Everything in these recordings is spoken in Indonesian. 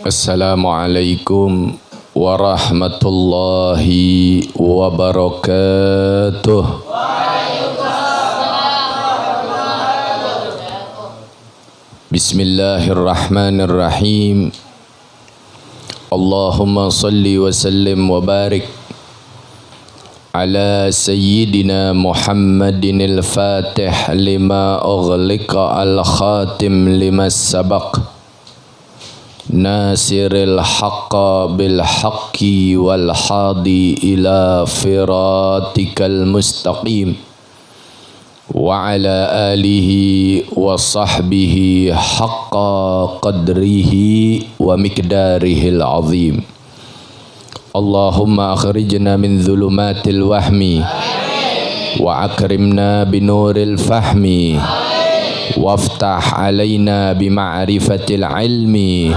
Assalamualaikum warahmatullahi wabarakatuh. Bismillahirrahmanirrahim. Allahumma salli wa sallim wa barik ala sayyidina Muhammadin al-fatih lima ughliqa al-khatim lima sabaq nasiril haqqa bil haqqi wal hadi ila firatikal mustaqim wa ala alihi wa sahbihi haqqa qadrihi wa miqdarihil azim. Allahumma akhrijna min dhulumatil wahmi wa akrimna binuril fahmi waftah alaina bima'rifatil ilmi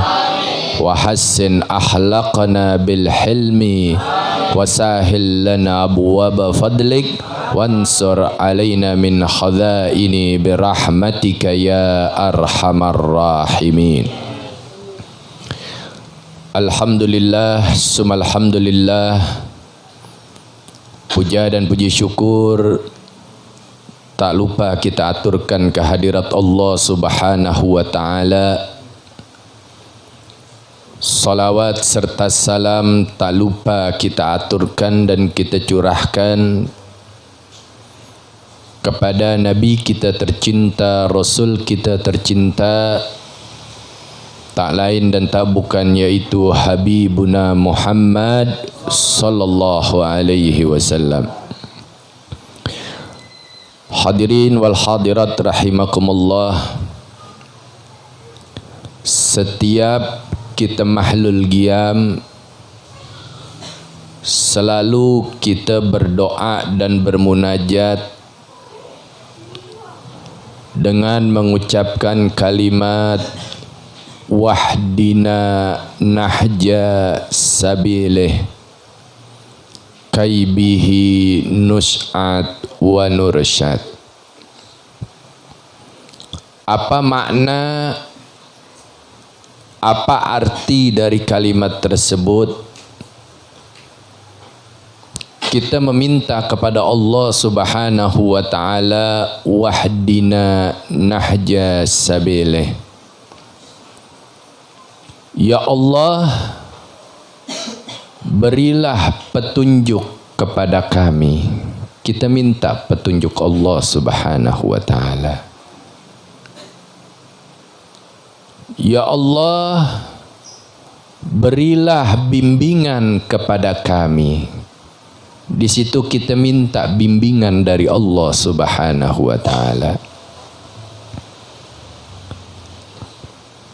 wa hassin akhlaqna bil hilmi wasahil lana abwaba fadlik wansur alaina min khadhaini birahmatika ya arhamar rahimin. Alhamdulillah summa alhamdulillah, puja dan puji syukur tak lupa kita aturkan kehadirat Allah Subhanahu wa ta'ala. Salawat serta salam tak lupa kita aturkan dan kita curahkan kepada Nabi kita tercinta, Rasul kita tercinta, tak lain dan tak bukan yaitu Habibuna Muhammad sallallahu alaihi wasallam. Hadirin wal hadirat rahimakumullah, setiap kita mahlul qiyam selalu kita berdoa dan bermunajat dengan mengucapkan kalimat wahdina nahja sabilih kaibihi nus'at wa nursyad. Apa makna, apa arti dari kalimat tersebut? Kita meminta kepada Allah Subhanahu wa ta'ala wahdina nahja sabilih. Ya Allah, berilah petunjuk kepada kami. Kita minta petunjuk Allah Subhanahu wa ta'ala. Ya Allah, berilah bimbingan kepada kami. Di situ kita minta bimbingan dari Allah Subhanahu wa ta'ala.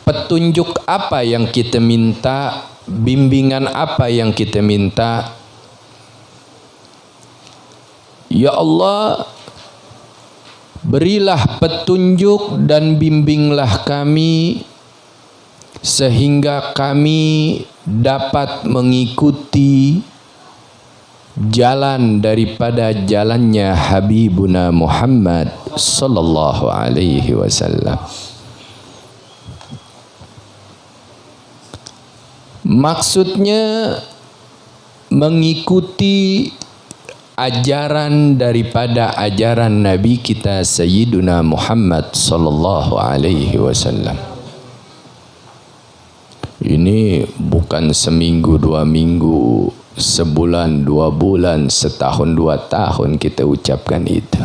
Petunjuk apa yang kita minta? Bimbingan apa yang kita minta? Ya Allah, berilah petunjuk dan bimbinglah kami sehingga kami dapat mengikuti jalan daripada jalannya Habibuna Muhammad sallallahu alaihi wasallam. Maksudnya mengikuti ajaran daripada ajaran Nabi kita Sayyiduna Muhammad sallallahu alaihi wasallam. Ini bukan seminggu, 2 minggu, sebulan, 2 bulan, setahun, 2 tahun kita ucapkan itu.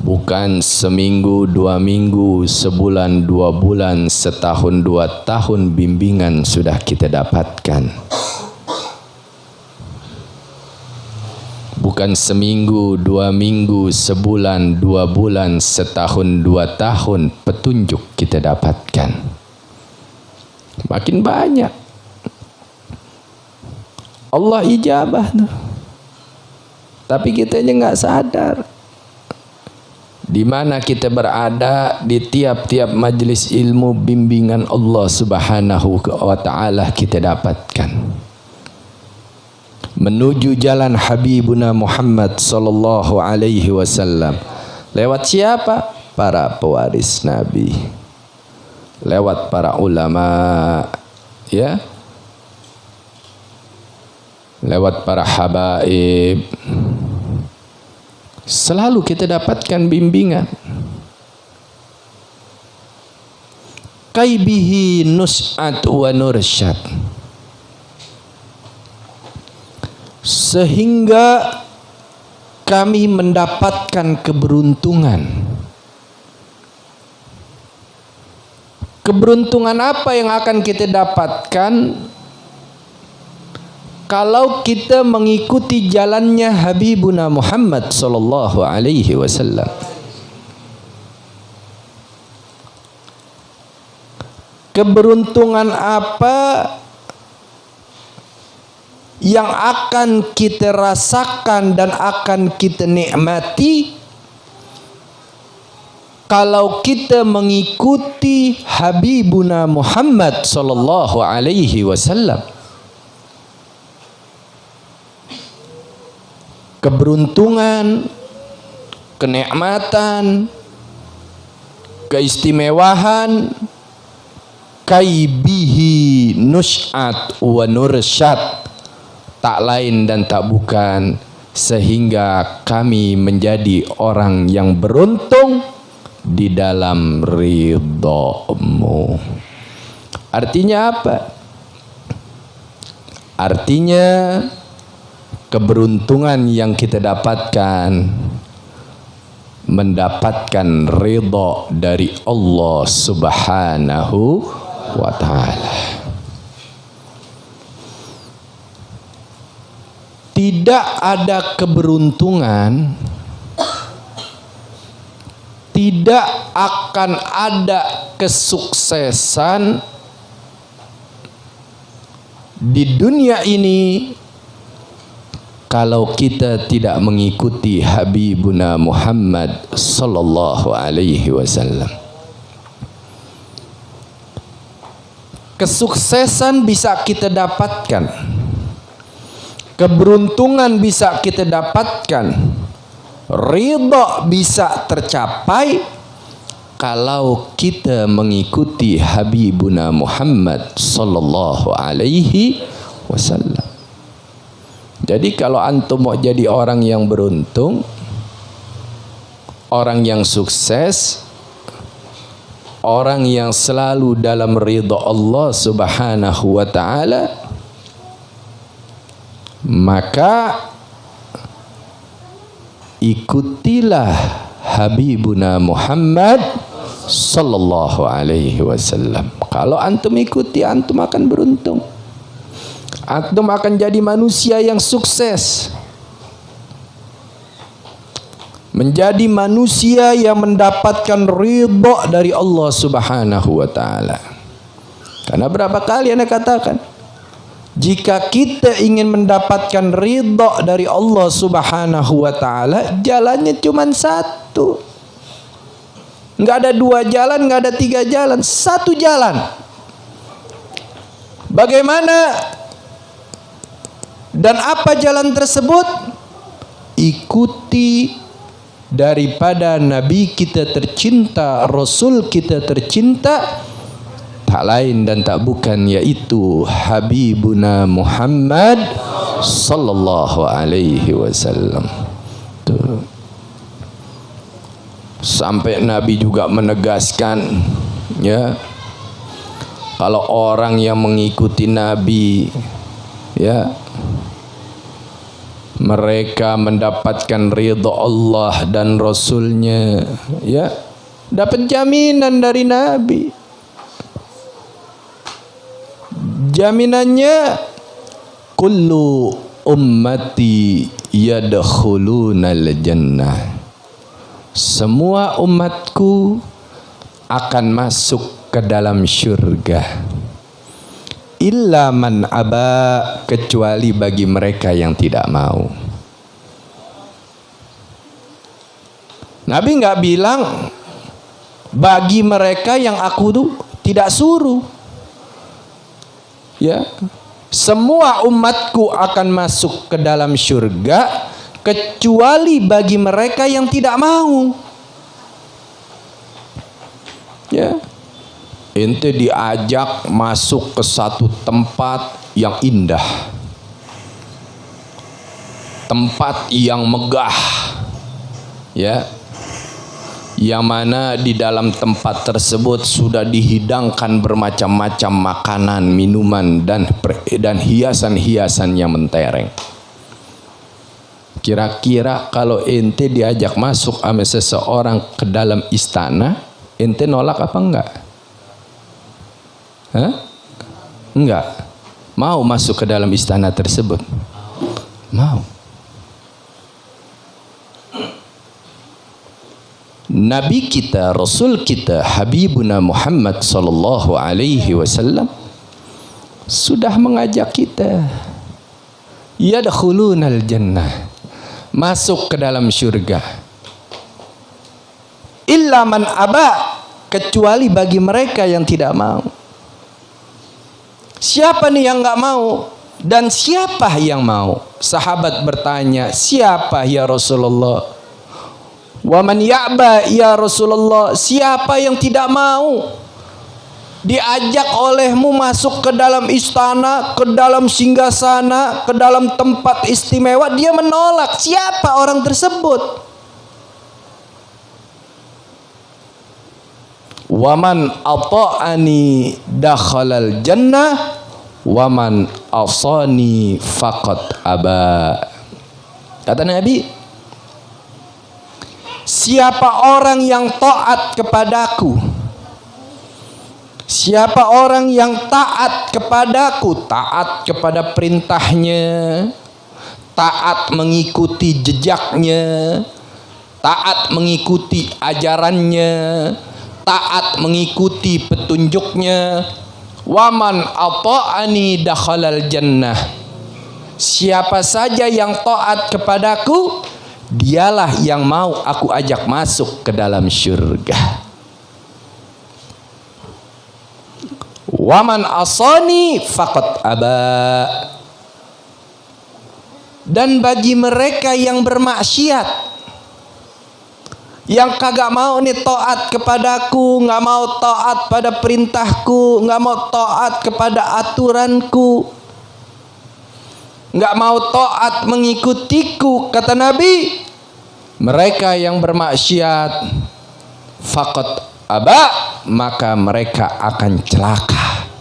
Bukan seminggu, 2 minggu, sebulan, 2 bulan, setahun, 2 tahun bimbingan sudah kita dapatkan. Bukan seminggu, 2 minggu, sebulan, 2 bulan, setahun, 2 tahun petunjuk kita dapatkan. Makin banyak. Allah ijabah tuh. Tapi kitanya nggak sadar. di mana kita berada, di tiap-tiap majelis ilmu bimbingan Allah Subhanahu wa taala kita dapatkan. Menuju jalan Habibuna Muhammad sallallahu alaihi wasallam. Lewat siapa? Para pewaris Nabi. Lewat para ulama, ya. Lewat para habaib. Selalu kita dapatkan bimbingan. Kaibihi nus'at wa nursyad. Sehingga kami mendapatkan keberuntungan. Keberuntungan apa yang akan kita dapatkan kalau kita mengikuti jalannya Habibuna Muhammad sallallahu alaihi wasallam? Keberuntungan apa yang akan kita rasakan dan akan kita nikmati kalau kita mengikuti Habibuna Muhammad sallallahu alaihi wasallam? Keberuntungan, kenikmatan, keistimewahan, kaibihi nus'at wa nursyad, tak lain dan tak bukan sehingga kami menjadi orang yang beruntung di dalam ridhamu. Artinya apa? Artinya keberuntungan yang kita dapatkan mendapatkan ridha dari Allah Subhanahu wa taala. Tidak ada keberuntungan, tidak akan ada kesuksesan di dunia ini kalau kita tidak mengikuti Habibuna Muhammad sallallahu alaihi wasallam. Kesuksesan bisa kita dapatkan, keberuntungan bisa kita dapatkan, ridha bisa tercapai kalau kita mengikuti Habibuna Muhammad sallallahu alaihi wasallam. Jadi kalau antum mau jadi orang yang beruntung, orang yang sukses, orang yang selalu dalam ridha Allah Subhanahu wa taala, maka ikutilah Habibuna Muhammad sallallahu alaihi wasallam. Kalau antum ikuti, antum akan beruntung. Antum akan jadi manusia yang sukses, menjadi manusia yang mendapatkan ridha dari Allah Subhanahu wa taala. Karena berapa kali Anda katakan, jika kita ingin mendapatkan ridha dari Allah Subhanahu wa taala, jalannya cuma satu. Enggak ada dua jalan, enggak ada tiga jalan, satu jalan. Bagaimana dan apa jalan tersebut? Ikuti daripada Nabi kita tercinta, Rasul kita tercinta, tak lain dan tak bukan yaitu Habibuna Muhammad sallallahu alaihi wasallam. Tuh. Sampai Nabi juga menegaskan, ya, kalau orang yang mengikuti Nabi, ya, mereka mendapatkan ridha Allah dan Rasulnya, ya, dapat jaminan dari Nabi. Jaminannya, kullu ummati yadkhulunal jannah. Semua umatku akan masuk ke dalam syurga. Illa man aba, kecuali bagi mereka yang tidak mau. Nabi nggak bilang bagi mereka yang aku tuh tidak suruh. Ya, semua umatku akan masuk ke dalam surga kecuali bagi mereka yang tidak mau. Ya, ente diajak masuk ke satu tempat yang indah, tempat yang megah, ya, yang mana di dalam tempat tersebut sudah dihidangkan bermacam-macam makanan, minuman, dan hiasan-hiasan yang mentereng. Kira-kira kalau ente diajak masuk sama seseorang ke dalam istana, ente nolak apa enggak? Hah? Enggak. Mau masuk ke dalam istana tersebut? Mau. Nabi kita, Rasul kita, Habibuna Muhammad sallallahu alaihi wasallam sudah mengajak kita yadkhulunal jannah, masuk ke dalam surga. Illa man aba, kecuali bagi mereka yang tidak mau. Siapa nih yang enggak mau? Dan siapa yang mau? Sahabat bertanya, siapa ya Rasulullah? Wa man ya'ba ya Rasulullah, siapa yang tidak mau diajak olehmu masuk ke dalam istana, ke dalam singgasana, ke dalam tempat istimewa, dia menolak. Siapa orang tersebut? Wa man ata'ani dakhalal jannah wa man asani faqad aba. Kata Nabi, siapa orang yang taat kepadaku, siapa orang yang taat kepadaku, taat kepada perintahnya, taat mengikuti jejaknya, taat mengikuti ajarannya, taat mengikuti petunjuknya, waman ata'ani dakhalal jannah, siapa saja yang taat kepadaku, dialah yang mau aku ajak masuk ke dalam surga. Waman asani faqad aba. Dan bagi mereka yang bermaksiat, yang kagak mau nih taat kepadaku, nggak mau taat pada perintahku, nggak mau taat kepada aturanku, nggak mau taat mengikutiku, kata Nabi, mereka yang bermaksiat faqad aba, maka mereka akan celaka.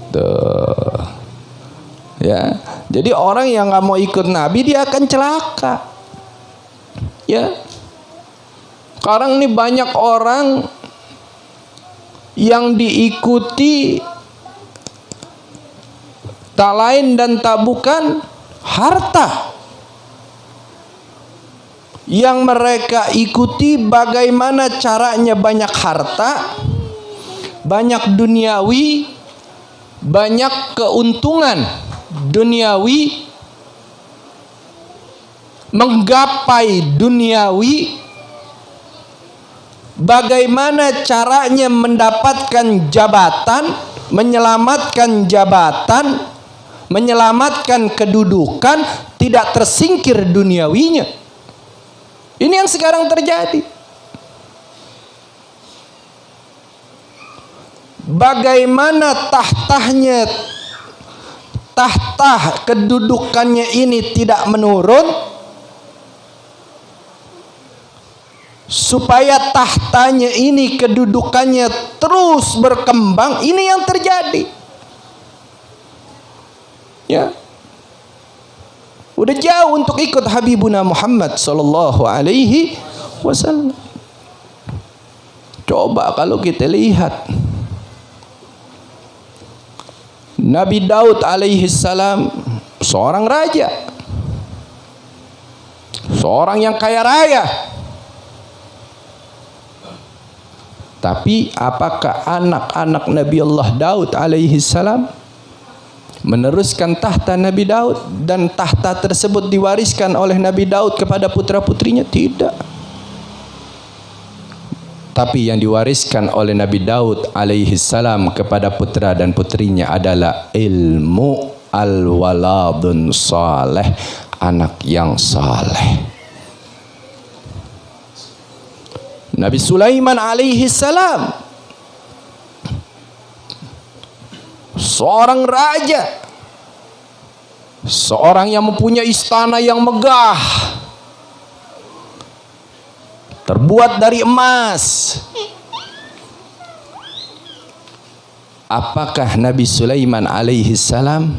Tuh. Ya, jadi orang yang nggak mau ikut Nabi dia akan celaka. Ya, sekarang ini banyak orang yang diikuti tak lain dan tak bukan harta. Yang mereka ikuti bagaimana caranya banyak harta, banyak duniawi, banyak keuntungan duniawi, menggapai duniawi, bagaimana caranya mendapatkan jabatan, menyelamatkan jabatan, menyelamatkan kedudukan, tidak tersingkir duniawinya. Ini yang sekarang terjadi. Bagaimana tahta kedudukannya ini tidak menurun, supaya tahtanya ini kedudukannya terus berkembang. Ini yang terjadi. Ya, udah jauh untuk ikut Habibuna Muhammad sallallahu alaihi wasallam. Coba kalau kita lihat Nabi Daud alaihi salam, seorang raja, seorang yang kaya raya. Tapi apakah anak-anak Nabi Allah Daud alaihi salam meneruskan tahta Nabi Daud dan tahta tersebut diwariskan oleh Nabi Daud kepada putra-putrinya? Tidak. Tapi yang diwariskan oleh Nabi Daud alaihi salam kepada putra dan putrinya adalah ilmu, al-waladun saleh, anak yang saleh. Nabi Sulaiman alaihi salam seorang raja, seorang yang mempunyai istana yang megah, terbuat dari emas. Apakah Nabi Sulaiman alaihi salam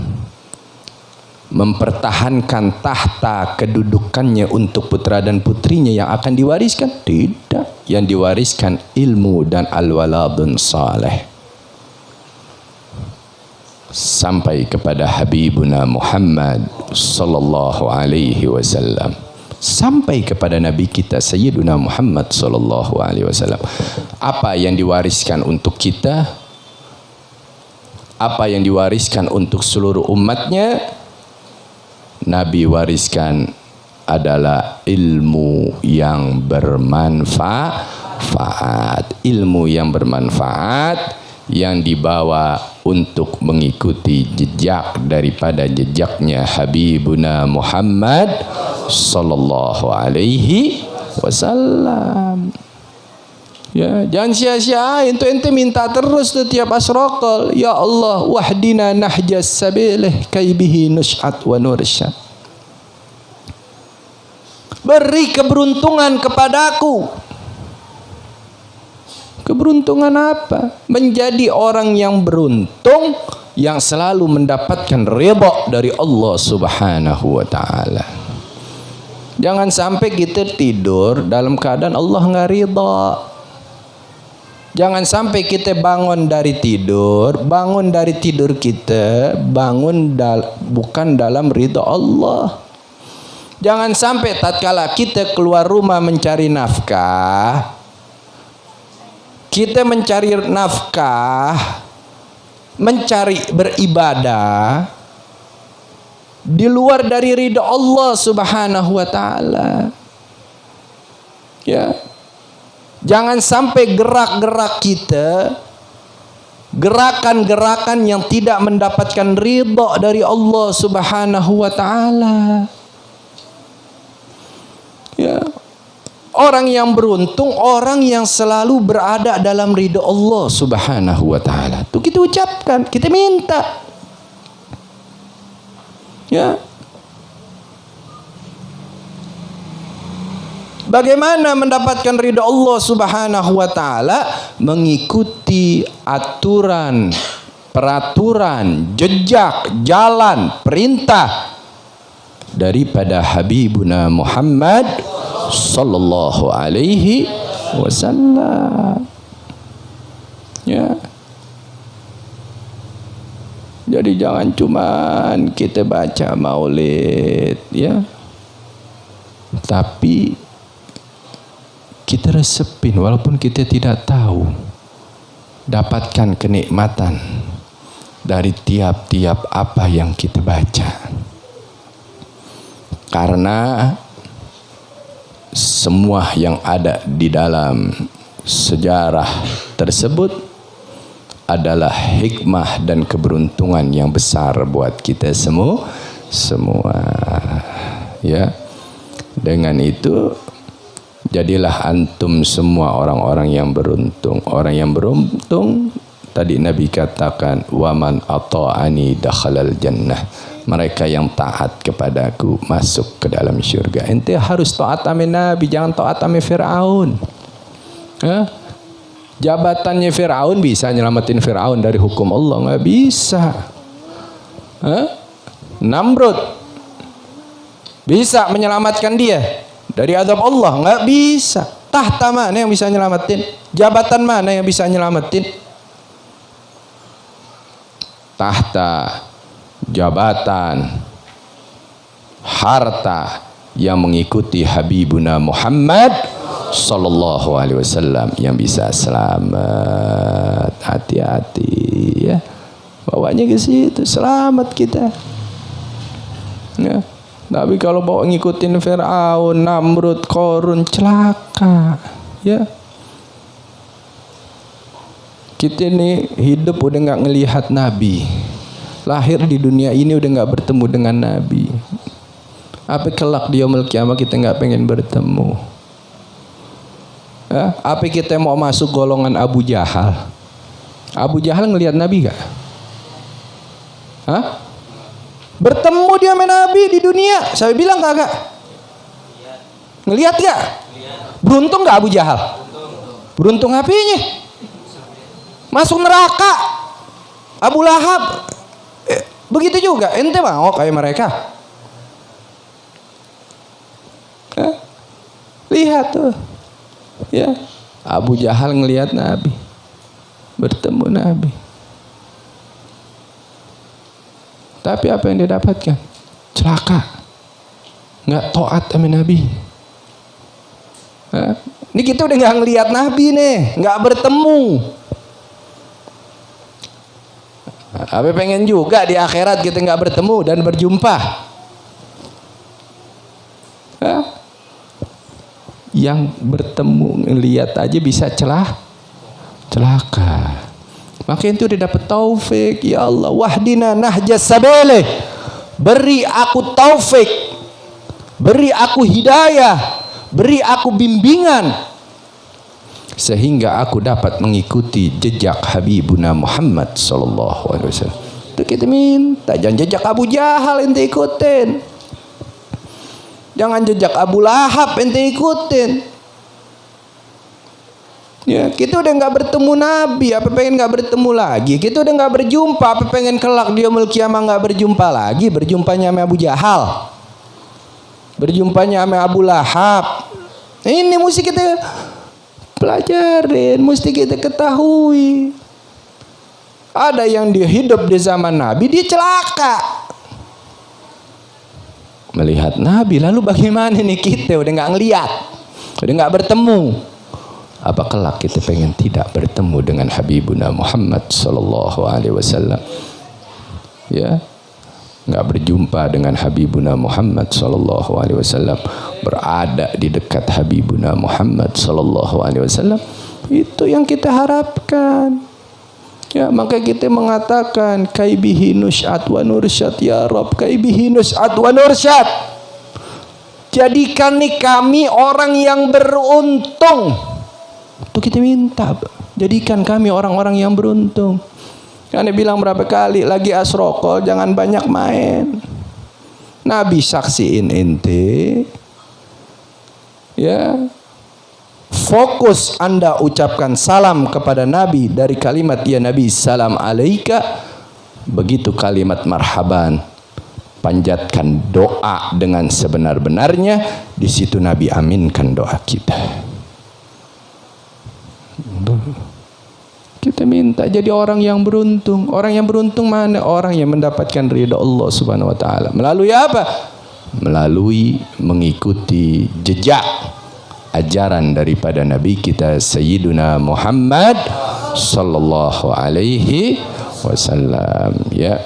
mempertahankan tahta kedudukannya untuk putra dan putrinya yang akan diwariskan? Tidak. Yang diwariskan ilmu dan al-waladun saleh sampai kepada Habibuna Muhammad sallallahu alaihi wasallam, sampai kepada Nabi kita Sayyiduna Muhammad sallallahu alaihi wasallam. Apa yang diwariskan untuk kita? Apa yang diwariskan untuk seluruh umatnya? Nabi wariskan adalah ilmu yang bermanfaat. Ilmu yang bermanfaat yang dibawa untuk mengikuti jejak daripada jejaknya Habibuna Muhammad sallallahu alaihi wasallam. Ya, jangan sia-siain tuh, ente minta terus tuh tiap asraqal, ya Allah wahdina nahjas sabilih kaibihi nus'at wa nursyad. Beri keberuntungan kepadaku. Keberuntungan apa? Menjadi orang yang beruntung, yang selalu mendapatkan ridha dari Allah Subhanahu wa taala. Jangan sampai kita tidur dalam keadaan Allah nggak ridha. Jangan sampai kita bangun dari tidur kita bukan dalam ridha Allah. Jangan sampai tatkala kita keluar rumah mencari nafkah, kita mencari beribadah di luar dari ridha Allah Subhanahu wa taala. Ya. Jangan sampai gerak-gerak kita, gerakan-gerakan yang tidak mendapatkan ridha dari Allah Subhanahu wa taala. Ya. Orang yang beruntung, orang yang selalu berada dalam ridha Allah Subhanahu wa taala. Itu kita ucapkan, kita minta. Ya. Bagaimana mendapatkan ridha Allah Subhanahu wa taala? Mengikuti aturan, peraturan, jejak, jalan, perintah daripada Habibuna Muhammad sallallahu alaihi wasallam. Ya. Jadi jangan cuman kita baca maulid, ya. Tapi kita resepin walaupun kita tidak tahu. Dapatkan kenikmatan dari tiap-tiap apa yang kita baca. Karena semua yang ada di dalam sejarah tersebut adalah hikmah dan keberuntungan yang besar buat kita semua. Ya. Dengan itu jadilah antum semua orang-orang yang beruntung. Orang yang beruntung tadi Nabi katakan, waman ata'ani dakhalal jannah. Mereka yang taat kepadaku masuk ke dalam syurga. Ente harus taat sama Nabi, jangan taat sama Fir'aun. Jabatannya Fir'aun bisa nyelamatin Fir'aun dari hukum Allah? Nggak bisa. Namrud bisa menyelamatkan dia dari azab Allah? Nggak bisa. Tahta mana yang bisa nyelamatin? Jabatan mana yang bisa nyelamatin? Tahta, jabatan, harta yang mengikuti Habibuna Muhammad sallallahu alaihi wasallam yang bisa selamat. Hati-hati ya. Bawanya ke situ, selamat kita. Ya. Tapi kalau bawa ngikutin Fir'aun, Namrud, Qarun, celaka. Ya. Kita ini hidup udah nggak ngelihat Nabi. Lahir di dunia ini udah nggak bertemu dengan Nabi. Apa kelak di yaumul kiamah kita nggak pengen bertemu? Ya? Apa kita mau masuk golongan Abu Jahal? Abu Jahal ngelihat Nabi gak? Hah? Bertemu dia sama Nabi di dunia. Saya bilang kagak. Ngelihat gak? Beruntung gak Abu Jahal? Beruntung apinya. Masuk neraka. Abu Lahab. Begitu juga. Ente mau kayak mereka? Lihat tuh. Ya. Abu Jahal ngelihat Nabi. Bertemu Nabi. Tapi apa yang dia dapatkan? Celaka. Nggak taat sama Nabi. Ini kita udah nggak ngelihat Nabi nih, nggak bertemu. Apa pengen juga di akhirat kita nggak bertemu dan berjumpa? Yang bertemu ngelihat aja bisa celaka. Maka itu udah dapat taufik. Ya Allah, wahdina nahjas sabele. Beri aku taufik, beri aku hidayah, beri aku bimbingan, sehingga aku dapat mengikuti jejak Habibuna Muhammad sallallahu alaihi wasallam. Itu kita minta, jangan jejak Abu Jahal ente ikutin. Jangan jejak Abu Lahab ente ikutin. Ya, kita udah nggak bertemu Nabi, apa pengen nggak bertemu lagi? Kita udah nggak berjumpa, apa pengen kelak di yaumul kiamah nggak berjumpa lagi? Berjumpanya sama Abu Jahal, berjumpanya sama Abu Lahab. Ini mesti kita pelajarin, mesti kita ketahui. Ada yang dia hidup di zaman Nabi, dia celaka melihat Nabi. Lalu bagaimana nih kita udah nggak ngelihat, udah nggak bertemu? Apa kelak kita pengen tidak bertemu dengan Habibuna Muhammad sallallahu alaihi wasallam? Ya, nggak berjumpa dengan Habibuna Muhammad sallallahu alaihi wasallam, berada di dekat Habibuna Muhammad sallallahu alaihi wasallam. Itu yang kita harapkan. Ya, maka kita mengatakan kaibihi nus'at wa nursyad ya Rabb, kaibihi nus'at wa nursyad. Jadikan nih kami orang yang beruntung. Itu kita minta, jadikan kami orang-orang yang beruntung. Karena bilang berapa kali lagi asrokol, jangan banyak main. Nabi saksiin ente, ya, fokus Anda ucapkan salam kepada Nabi dari kalimat ya Nabi salam alaika. Begitu kalimat marhaban, panjatkan doa dengan sebenar-benarnya. Di situ Nabi aminkan doa kita. Kita minta jadi orang yang beruntung. Orang yang beruntung mana? Orang yang mendapatkan ridha Allah Subhanahu wa taala. Melalui apa? Melalui mengikuti jejak ajaran daripada Nabi kita Sayyiduna Muhammad sallallahu alaihi wasallam. Ya.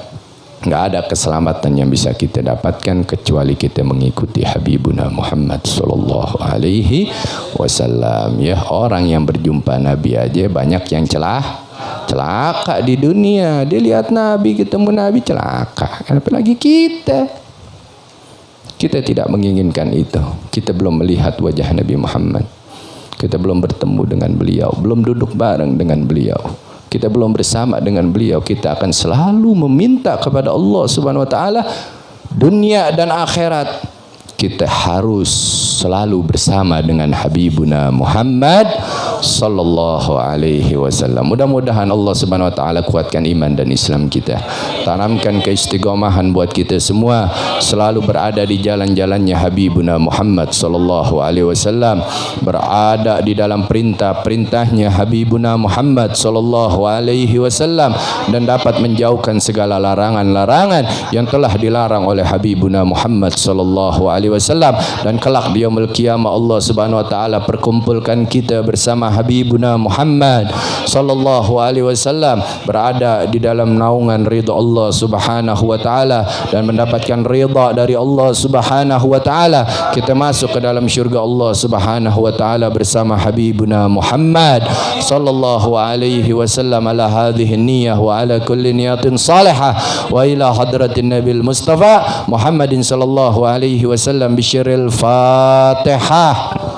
Enggak ada keselamatan yang bisa kita dapatkan kecuali kita mengikuti Habibuna Muhammad sallallahu alaihi wasallam. Ya, orang yang berjumpa Nabi aja banyak yang celaka di dunia. Dia lihat Nabi, ketemu Nabi, celaka. Apalagi kita. Kita tidak menginginkan itu. Kita belum melihat wajah Nabi Muhammad. Kita belum bertemu dengan beliau, belum duduk bareng dengan beliau. Kita belum bersama dengan beliau. Kita akan selalu meminta kepada Allah Subhanahu wa taala dunia dan akhirat. Kita harus selalu bersama dengan Habibuna Muhammad sallallahu alaihi wasallam. Mudah-mudahan Allah Subhanahu wa taala kuatkan iman dan Islam kita. Tanamkan keistiqomahan buat kita semua selalu berada di jalan-jalannya Habibuna Muhammad sallallahu alaihi wasallam, berada di dalam perintah-perintahnya Habibuna Muhammad sallallahu alaihi wasallam, dan dapat menjauhkan segala larangan-larangan yang telah dilarang oleh Habibuna Muhammad sallallahu alaihi alaihi wasallam, dan kelak di yaumul qiyamah Allah Subhanahu wa taala perkumpulkan kita bersama Habibuna Muhammad sallallahu alaihi wasallam berada di dalam naungan ridha Allah Subhanahu wa taala dan mendapatkan ridha dari Allah Subhanahu wa taala. Kita masuk ke dalam syurga Allah Subhanahu wa taala bersama Habibuna Muhammad sallallahu alaihi wasallam ala hadhihi niyyah wa ala kulli niyatin salihah wa ila hadratin nabil mustafa Muhammadin sallallahu alaihi wasallam bisyiril Fatihah.